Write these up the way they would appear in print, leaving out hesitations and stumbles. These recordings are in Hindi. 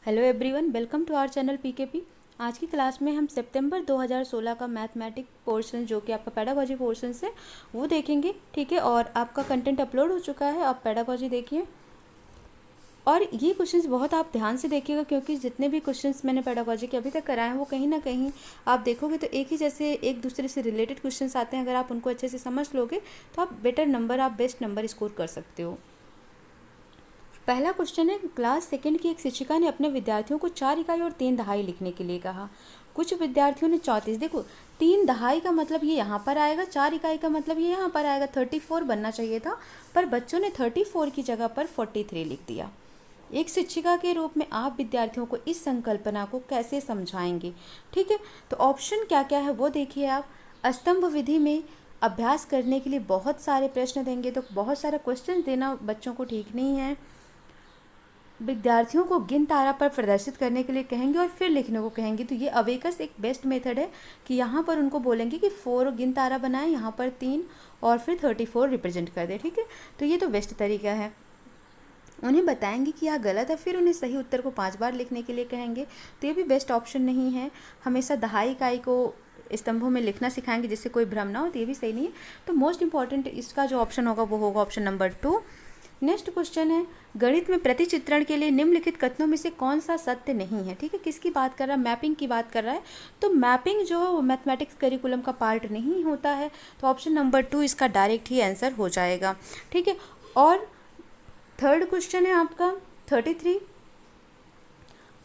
Hello everyone, welcome to our channel PKP. आज की क्लास में हम सितंबर 2016 का मैथमेटिक्स पोर्शन जो कि आपका पेडागोजी पोर्शन है वो देखेंगे। ठीक है, और आपका कंटेंट अपलोड हो चुका है, आप पेडागोजी देखिए। और ये क्वेश्चंस बहुत आप ध्यान से देखिएगा, क्योंकि जितने भी क्वेश्चंस मैंने पेडागोजी के अभी तक कराए हैं वो कहीं ना कहीं आप देखोगे तो एक ही जैसे एक दूसरे से रिलेटेड क्वेश्चंस आते हैं। अगर आप उनको अच्छे से समझ लोगे तो आप बेस्ट नंबर स्कोर कर सकते हो। पहला क्वेश्चन है, क्लास सेकंड की एक शिक्षिका ने अपने विद्यार्थियों को 4 इकाई और 3 दहाई लिखने के लिए कहा। कुछ विद्यार्थियों ने 34, देखो 3 दहाई का मतलब ये यहाँ पर आएगा, 4 इकाई का मतलब ये यहाँ पर आएगा, 34 बनना चाहिए था, पर बच्चों ने 34 की जगह पर 43 लिख दिया। एक शिक्षिका के रूप में आप विद्यार्थियों को इस संकल्पना को कैसे समझाएंगे? ठीक है, तो ऑप्शन क्या क्या है वो देखिए आप। स्तंभ विधि में अभ्यास करने के लिए बहुत सारे प्रश्न देंगे, तो बहुत सारा क्वेश्चन देना बच्चों को ठीक नहीं है। विद्यार्थियों को गिन तारा पर प्रदर्शित करने के लिए कहेंगे और फिर लिखने को कहेंगे, तो ये अवेकस एक बेस्ट मेथड है कि यहाँ पर उनको बोलेंगे कि 4 गिन तारा बनाएं, यहाँ पर 3 और फिर 34 रिप्रेजेंट कर दे। ठीक है, तो ये तो बेस्ट तरीका है। उन्हें बताएंगे कि यह गलत है, फिर उन्हें सही उत्तर को 5 बार लिखने के लिए कहेंगे, तो ये भी बेस्ट ऑप्शन नहीं है। हमेशा दहाई इकाई को स्तंभों में लिखना सिखाएंगे जिससे कोई भ्रम ना हो, तो ये भी सही नहीं है। तो मोस्ट इंपॉर्टेंट इसका जो ऑप्शन होगा वो होगा ऑप्शन नंबर 2। नेक्स्ट क्वेश्चन है, गणित में प्रतिचित्रण के लिए निम्नलिखित कथनों में से कौन सा सत्य नहीं है? ठीक है, किसकी बात कर रहा है? मैपिंग की बात कर रहा है। तो मैपिंग जो है वो मैथमेटिक्स करिकुलम का पार्ट नहीं होता है, तो ऑप्शन नंबर 2 इसका डायरेक्ट ही आंसर हो जाएगा। ठीक है, और थर्ड क्वेश्चन है आपका 33,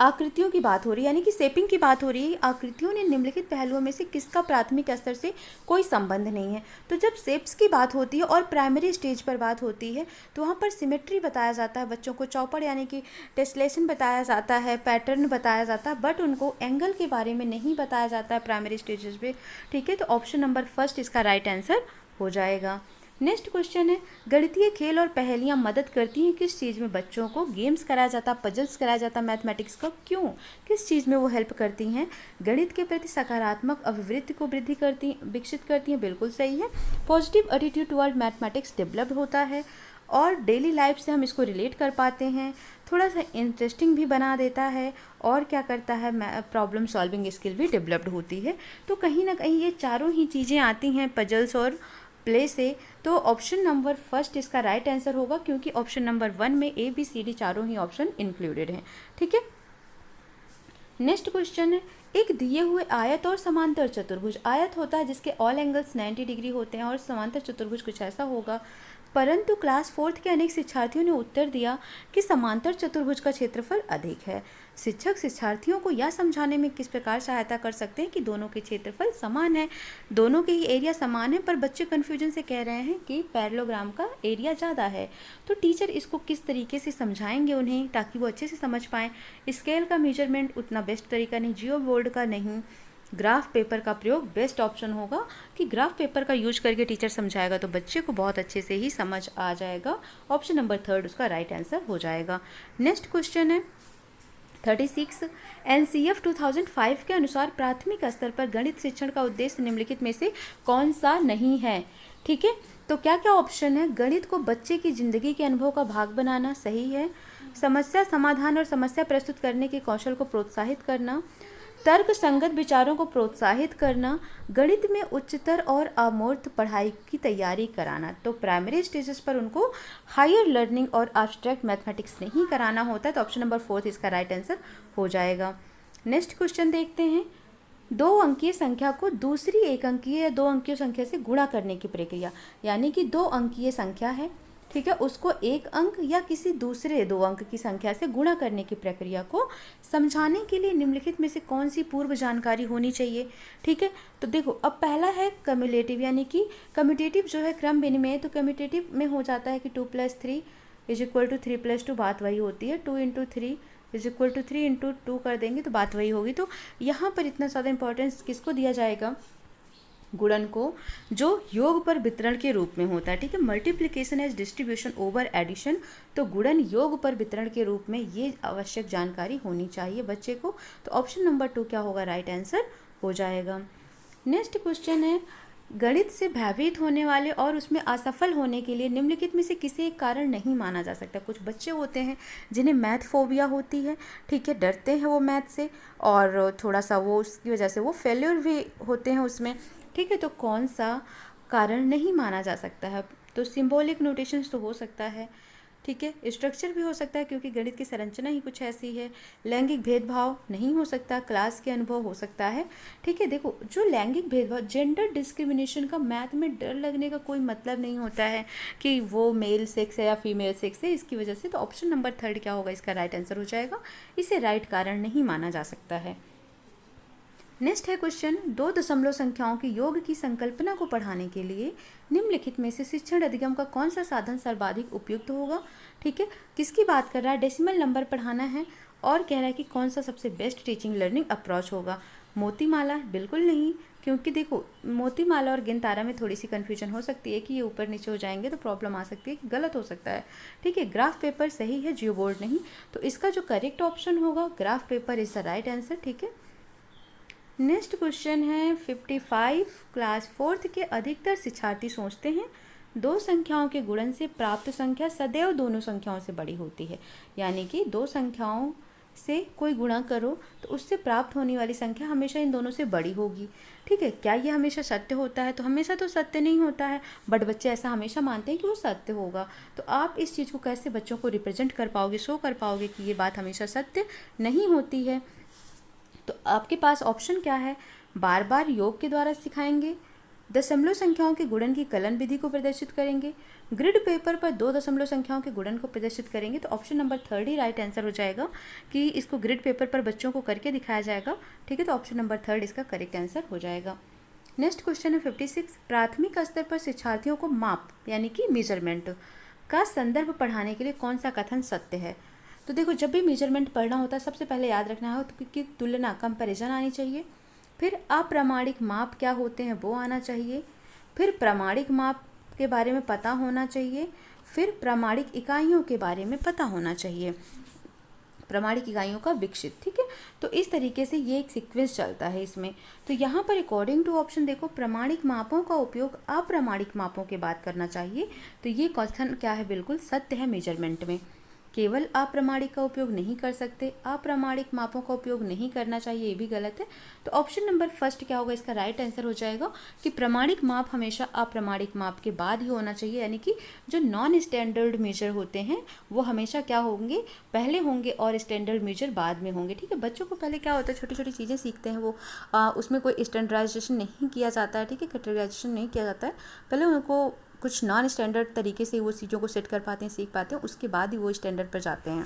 आकृतियों की बात हो रही है, यानी कि शेपिंग की बात हो रही है। आकृतियों ने निम्नलिखित पहलुओं में से किसका प्राथमिक स्तर से कोई संबंध नहीं है? तो जब शेप्स की बात होती है और प्राइमरी स्टेज पर बात होती है तो वहाँ पर सिमेट्री बताया जाता है, बच्चों को चौपड़ यानी कि टेस्लेशन बताया जाता है, पैटर्न बताया जाता है, बट उनको एंगल के बारे में नहीं बताया जाता है प्राइमरी स्टेजेस पे। ठीक है, तो ऑप्शन नंबर फर्स्ट इसका राइट आंसर हो जाएगा। नेक्स्ट क्वेश्चन है, गणितीय खेल और पहेलियां मदद करती हैं किस चीज़ में? बच्चों को गेम्स कराया जाता, पजल्स कराया जाता मैथमेटिक्स का, क्यों, किस चीज़ में वो हेल्प करती हैं? गणित के प्रति सकारात्मक अभिवृत्ति को विकसित करती हैं, बिल्कुल सही है। Positive attitude toward mathematics developed होता है, और डेली लाइफ से हम इसको रिलेट कर पाते हैं, थोड़ा सा इंटरेस्टिंग भी बना देता है, और क्या करता है, प्रॉब्लम सॉल्विंग स्किल भी डेवलप्ड होती है। तो कहीं ना कहीं ये चारों ही चीज़ें आती हैं पजल्स और प्ले से, तो ऑप्शन नंबर फर्स्ट इसका राइट आंसर होगा, क्योंकि ऑप्शन नंबर 1 में ABCD चारों ही ऑप्शन इंक्लूडेड हैं। ठीक है, नेक्स्ट क्वेश्चन है, एक दिए हुए आयत और समांतर चतुर्भुज, आयत होता है जिसके ऑल एंगल्स 90 डिग्री होते हैं और समांतर चतुर्भुज कुछ ऐसा होगा, परंतु क्लास 4th के अनेक शिक्षार्थियों ने उत्तर दिया कि समांतर चतुर्भुज का क्षेत्रफल अधिक है। शिक्षक शिक्षार्थियों को यह समझाने में किस प्रकार सहायता कर सकते हैं कि दोनों के क्षेत्रफल समान है, दोनों के ही एरिया समान है, पर बच्चे कन्फ्यूजन से कह रहे हैं कि पैरेललोग्राम का एरिया ज़्यादा है। तो टीचर इसको किस तरीके से समझाएंगे उन्हें ताकि वो अच्छे से समझ पाएँ? स्केल का मेजरमेंट उतना बेस्ट तरीका नहीं, जियो बोर्ड का नहीं, ग्राफ पेपर का प्रयोग बेस्ट ऑप्शन होगा कि ग्राफ पेपर का यूज करके टीचर समझाएगा तो बच्चे को बहुत अच्छे से ही समझ आ जाएगा। ऑप्शन नंबर 3 उसका राइट आंसर हो जाएगा। नेक्स्ट क्वेश्चन है 36, NCF 2005 के अनुसार प्राथमिक स्तर पर गणित शिक्षण का उद्देश्य निम्नलिखित में से कौन सा नहीं है? ठीक है, तो क्या क्या ऑप्शन है? गणित को बच्चे की जिंदगी के अनुभव का भाग बनाना, सही है। समस्या समाधान और समस्या प्रस्तुत करने के कौशल को प्रोत्साहित करना, तर्क संगत विचारों को प्रोत्साहित करना, गणित में उच्चतर और अमूर्त पढ़ाई की तैयारी कराना। तो प्राइमरी स्टेजेस पर उनको हायर लर्निंग और एब्स्ट्रैक्ट मैथमेटिक्स नहीं कराना होता है, तो ऑप्शन नंबर 4 इसका राइट आंसर हो जाएगा। नेक्स्ट क्वेश्चन देखते हैं, 2 अंकीय संख्या को दूसरी 1 अंकीय या 2 अंकीय संख्या से गुणा करने की प्रक्रिया, यानी कि 2 अंकीय संख्या है, ठीक है, उसको 1 अंक या किसी दूसरे 2 अंक की संख्या से गुणा करने की प्रक्रिया को समझाने के लिए निम्नलिखित में से कौन सी पूर्व जानकारी होनी चाहिए? ठीक है, तो देखो अब पहला है कम्युलेटिव, यानी कि कम्यूटेटिव जो है क्रम विनिमय, तो कम्यूटेटिव में हो जाता है कि 2 + 3 = 3 + 2, बात वही होती है, 2 × 3 = 3 × 2 कर देंगे तो बात वही होगी। तो यहाँ पर इतना ज़्यादा इंपॉर्टेंस किसको दिया जाएगा? गुणन को, जो योग पर वितरण के रूप में होता है। ठीक है, multiplication as distribution over addition, तो गुणन योग पर वितरण के रूप में, ये आवश्यक जानकारी होनी चाहिए बच्चे को। तो ऑप्शन नंबर 2 क्या होगा? राइट आंसर हो जाएगा। नेक्स्ट क्वेश्चन है, गणित से भयभीत होने वाले और उसमें असफल होने के लिए निम्नलिखित में से किसी एक कारण नहीं माना जा सकता। कुछ बच्चे होते हैं जिन्हें मैथ फोबिया होती है, ठीक है, डरते हैं वो मैथ से, और थोड़ा सा वो उसकी वजह से वो फेल्योर भी होते हैं उसमें, ठीक है। तो कौन सा कारण नहीं माना जा सकता है? तो सिंबॉलिक नोटेशंस तो हो सकता है, ठीक है, स्ट्रक्चर भी हो सकता है क्योंकि गणित की संरचना ही कुछ ऐसी है। लैंगिक भेदभाव नहीं हो सकता, क्लास के अनुभव हो सकता है, ठीक है। देखो, जो लैंगिक भेदभाव, जेंडर डिस्क्रिमिनेशन का मैथ में डर लगने का कोई मतलब नहीं होता है कि वो मेल सेक्स है या फीमेल सेक्स है, इसकी वजह से। तो ऑप्शन नंबर 3 क्या होगा, इसका राइट आंसर हो जाएगा। इसे राइट कारण नहीं माना जा सकता है। नेक्स्ट है क्वेश्चन, दो दशमलव संख्याओं के योग की संकल्पना को पढ़ाने के लिए निम्नलिखित में से शिक्षण अधिगम का कौन सा साधन सर्वाधिक उपयुक्त होगा, ठीक है। किसकी बात कर रहा है? डेसिमल नंबर पढ़ाना है और कह रहा है कि कौन सा सबसे बेस्ट टीचिंग लर्निंग अप्रोच होगा। मोतीमाला बिल्कुल नहीं, क्योंकि देखो मोतीमाला और गिनतारा में थोड़ी सी कन्फ्यूजन हो सकती है कि ये ऊपर नीचे हो जाएंगे तो प्रॉब्लम आ सकती है, गलत हो सकता है, ठीक है। ग्राफ पेपर सही है, जियो बोर्ड नहीं। तो इसका जो करेक्ट ऑप्शन होगा graph paper is the right answer, ठीक है। नेक्स्ट क्वेश्चन है 55, क्लास 4th के अधिकतर शिक्षार्थी सोचते हैं दो संख्याओं के गुणन से प्राप्त संख्या सदैव दोनों संख्याओं से बड़ी होती है। यानी कि दो संख्याओं से कोई गुणा करो तो उससे प्राप्त होने वाली संख्या हमेशा इन दोनों से बड़ी होगी, ठीक है। क्या ये हमेशा सत्य होता है? तो हमेशा तो सत्य नहीं होता है, बट बच्चे ऐसा हमेशा मानते हैं कि वो सत्य होगा। तो आप इस चीज़ को कैसे बच्चों को रिप्रेजेंट कर पाओगे, शो कर पाओगे कि ये बात हमेशा सत्य नहीं होती है? तो आपके पास ऑप्शन क्या है? बार बार योग के द्वारा सिखाएंगे, दशमलव संख्याओं के गुणन की कलन विधि को प्रदर्शित करेंगे, ग्रिड पेपर पर दो दशमलव संख्याओं के गुणन को प्रदर्शित करेंगे। तो ऑप्शन नंबर 3 ही राइट आंसर हो जाएगा कि इसको ग्रिड पेपर पर बच्चों को करके दिखाया जाएगा, ठीक है। तो ऑप्शन नंबर 3 इसका करेक्ट आंसर हो जाएगा। नेक्स्ट क्वेश्चन है 56, प्राथमिक स्तर पर शिक्षार्थियों को माप यानी कि मेजरमेंट का संदर्भ पढ़ाने के लिए कौन सा कथन सत्य है? तो देखो, जब भी मेजरमेंट पढ़ना होता है सबसे पहले याद रखना है कि तुलना, कंपैरिजन आनी चाहिए, फिर अप्रामाणिक माप क्या होते हैं वो आना चाहिए, फिर प्रामाणिक माप के बारे में पता होना चाहिए, फिर प्रामाणिक इकाइयों के बारे में पता होना चाहिए, प्रामाणिक इकाइयों का विकसित, ठीक है। तो इस तरीके से ये एक सीक्वेंस चलता है इसमें। तो यहाँ पर अकॉर्डिंग टू ऑप्शन देखो, प्रामाणिक मापों का उपयोग अप्रामाणिक मापों के बाद करना चाहिए। तो ये कथन क्या है, बिल्कुल सत्य है। मेजरमेंट में केवल अप्रामाणिक का उपयोग नहीं कर सकते, अप्रामाणिक मापों का उपयोग नहीं करना चाहिए, ये भी गलत है। तो ऑप्शन नंबर 1 क्या होगा, इसका राइट आंसर हो जाएगा कि प्रामाणिक माप हमेशा अप्रामाणिक माप के बाद ही होना चाहिए। यानी कि जो नॉन स्टैंडर्ड मेजर होते हैं वो हमेशा क्या होंगे, पहले होंगे और स्टैंडर्ड मेजर बाद में होंगे, ठीक है। बच्चों को पहले क्या होता है, छोटी छोटी चीज़ें सीखते हैं वो, उसमें कोई स्टैंडर्डाइजेशन नहीं किया जाता है, ठीक है, कैटेगराइजेशन नहीं किया जाता है। पहले उनको कुछ नॉन स्टैंडर्ड तरीके से वो चीज़ों को सेट कर पाते हैं, सीख पाते हैं, उसके बाद ही वो स्टैंडर्ड पर जाते हैं।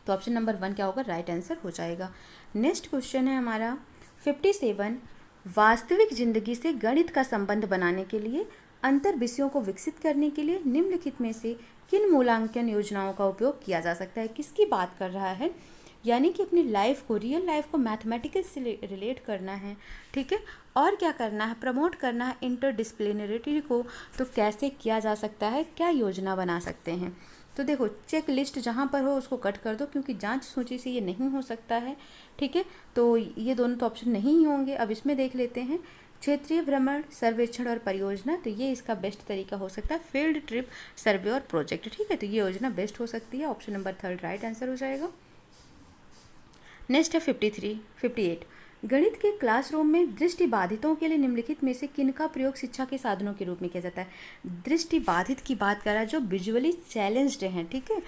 तो ऑप्शन नंबर 1 क्या होगा, राइट आंसर हो जाएगा। नेक्स्ट क्वेश्चन है हमारा 57, वास्तविक जिंदगी से गणित का संबंध बनाने के लिए अंतर विषयों को विकसित करने के लिए निम्नलिखित में से किन मूल्यांकन योजनाओं का उपयोग किया जा सकता है? किसकी बात कर रहा है? यानी कि अपनी लाइफ को, रियल लाइफ को मैथमेटिकल से रिलेट करना है, ठीक है। और क्या करना है, प्रमोट करना है इंटरडिसिप्लिनरिटी को। तो कैसे किया जा सकता है, क्या योजना बना सकते हैं? तो देखो, चेक लिस्ट जहाँ पर हो उसको कट कर दो, क्योंकि जांच सूची से ये नहीं हो सकता है, ठीक है। तो ये दोनों तो ऑप्शन नहीं ही होंगे। अब इसमें देख लेते हैं, क्षेत्रीय भ्रमण, सर्वेक्षण और परियोजना। तो ये इसका बेस्ट तरीका हो सकता है, फील्ड ट्रिप, सर्वे और प्रोजेक्ट, ठीक है। तो ये योजना बेस्ट हो सकती है। ऑप्शन नंबर 3 राइट आंसर हो जाएगा। नेक्स्ट है 58, गणित के क्लासरूम में दृष्टिबाधितों के लिए निम्नलिखित में से किनका प्रयोग शिक्षा के साधनों के रूप में किया जाता है? दृष्टिबाधित की बात कर रहा है, जो विजुअली चैलेंज्ड हैं, ठीक है।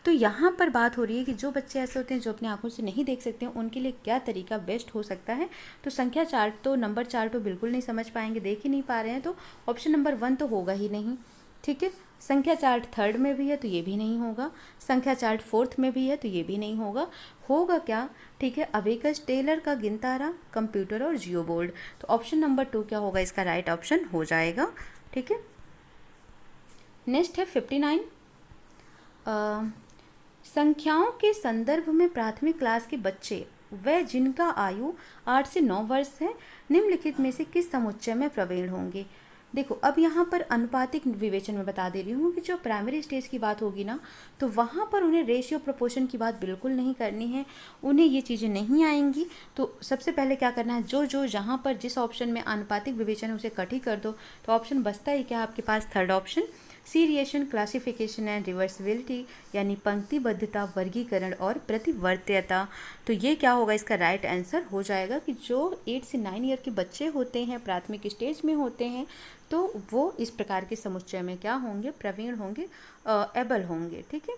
तो यहाँ पर बात हो रही है कि जो बच्चे ऐसे होते हैं जो अपनी आंखों से नहीं देख सकते हैं, उनके लिए क्या तरीका बेस्ट हो सकता है? तो संख्या चार्ट तो, नंबर चार्ट तो बिल्कुल नहीं समझ पाएंगे, देख ही नहीं पा रहे हैं, तो ऑप्शन नंबर 1 तो होगा ही नहीं, ठीक है। संख्या चार्ट 3rd में भी है तो ये भी नहीं होगा, संख्या चार्ट 4th में भी है तो ये भी नहीं होगा। होगा क्या, ठीक है, अबेकस, टेलर का गिनतारा, कंप्यूटर और जियो बोर्ड। तो ऑप्शन नंबर 2 क्या होगा, इसका राइट ऑप्शन हो जाएगा, ठीक है। नेक्स्ट है 59, संख्याओं के संदर्भ में प्राथमिक क्लास के बच्चे व जिनका आयु 8 से 9 वर्ष है निम्नलिखित में से किस समुच्चय में प्रवीण होंगे? देखो अब यहाँ पर अनुपातिक विवेचन में बता दे रही हूँ कि जो प्राइमरी स्टेज की बात होगी ना, तो वहाँ पर उन्हें रेशियो प्रोपोर्शन की बात बिल्कुल नहीं करनी है, उन्हें ये चीज़ें नहीं आएंगी। तो सबसे पहले क्या करना है, जो जहाँ पर जिस ऑप्शन में अनुपातिक विवेचन है उसे कट ही कर दो। तो ऑप्शन बचता ही क्या आपके पास, third option, seriation, classification and reversibility, यानी पंक्तिबद्धता, वर्गीकरण और प्रतिवर्त्यता। तो ये क्या होगा, इसका राइट आंसर हो जाएगा कि जो 8 से 9 ईयर के बच्चे होते हैं, प्राथमिक स्टेज में होते हैं, तो वो इस प्रकार के समुच्चय में क्या होंगे, प्रवीण होंगे, एबल होंगे, ठीक है,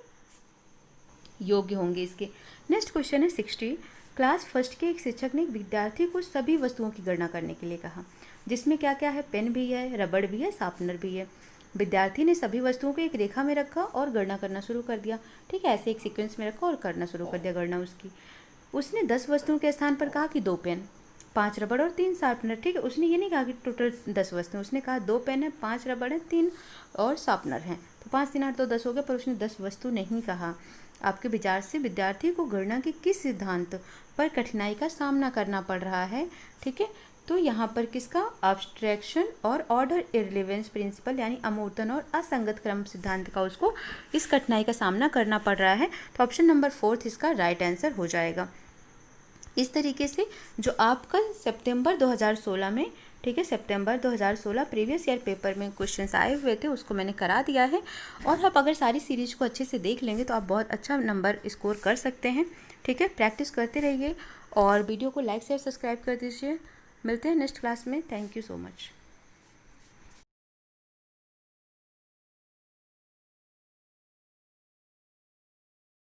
योग्य होंगे इसके। नेक्स्ट क्वेश्चन है 60। क्लास फर्स्ट के एक शिक्षक ने एक विद्यार्थी को सभी वस्तुओं की गणना करने के लिए कहा, जिसमें क्या क्या है, पेन भी है, रबड़ भी है, शार्पनर भी है। विद्यार्थी ने सभी वस्तुओं को एक रेखा में रखा और गणना करना शुरू कर दिया, ठीक है, ऐसे एक सीक्वेंस में रखा और करना शुरू कर दिया गणना उसकी। उसने 10 वस्तुओं के स्थान पर कहा कि 2 पेन, 5 रबड़ और 3 शार्पनर, ठीक है। उसने ये नहीं कहा कि टोटल 10 वस्तुएं, उसने कहा 2 पेन है, 5 रबड़ है, 3 और शार्पनर हैं। तो 5 3 8 तो 10 हो गया, पर उसने 10 वस्तु नहीं कहा। आपके विचार से विद्यार्थी को गणना के किस सिद्धांत पर कठिनाई का सामना करना पड़ रहा है, ठीक है। तो यहाँ पर किसका, अब्स्ट्रैक्शन और ऑर्डर इररिलेवेंस प्रिंसिपल, यानी अमूर्तन और असंगत क्रम सिद्धांत का उसको इस कठिनाई का सामना करना पड़ रहा है। तो ऑप्शन नंबर 4 इसका राइट आंसर हो जाएगा। इस तरीके से जो आपका सितंबर 2016 में, ठीक है, सितंबर 2016 प्रीवियस ईयर पेपर में क्वेश्चंस आए हुए थे, उसको मैंने करा दिया है। और आप अगर सारी सीरीज को अच्छे से देख लेंगे तो आप बहुत अच्छा नंबर स्कोर कर सकते हैं, ठीक है। प्रैक्टिस करते रहिए और वीडियो को लाइक शेयर सब्सक्राइब कर दीजिए। मिलते हैं नेक्स्ट क्लास में। Thank you so much.